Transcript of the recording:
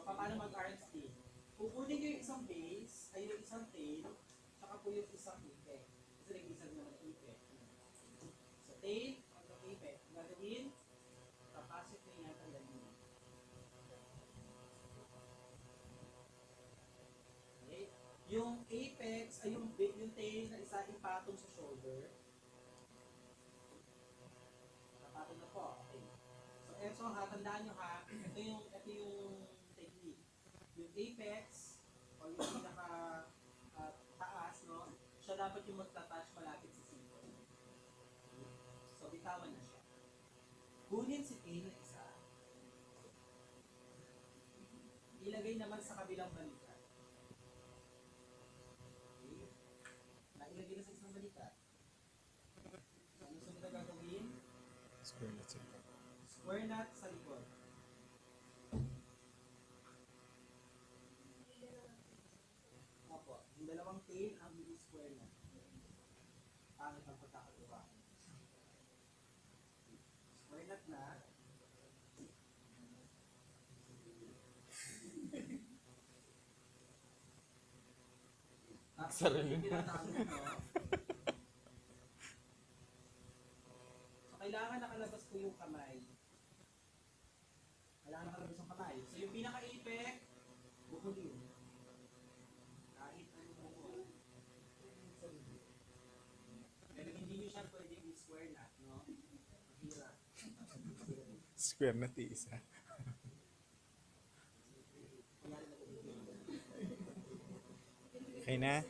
paano mag-arc spin? Kukunin nyo yung isang base, ay yung isang tail, tsaka po yung isang apex. Kasi nag-isang naman ang apex. So tail, hanggang apex. Ang gagawin, papasok na yung natin ganun. Okay? Yung apex, ay yung tail na isa ipatong sa shoulder. Napatong na po. Okay. So ha, tandaan nyo ha, ito yung technique. Yung apex, o yung pinaka taas, no? Siya dapat yung magta-touch malapit sa sipon. So, bitawan na siya. Kunin si tail na isa. Ilagay naman sa kabilang balikat. Okay? Nailagay na sa isang balikat. So, ano sunod na gagawin? Square knot sa likod. Square knot sa likod. Opo, yung dalawang tail ang i-square knot. Pangit ang pagkakagawa. Square knot na. Sarili na. So, kailangan nakalabas po yung kamay. Kailangan nakalabas yung kamay. So, yung pinaka-apex, bukulin. Kahit ano po. Pero hindi nyo siya pwedeng i-square na, no? Mahirap. Square knot isa. Okay na?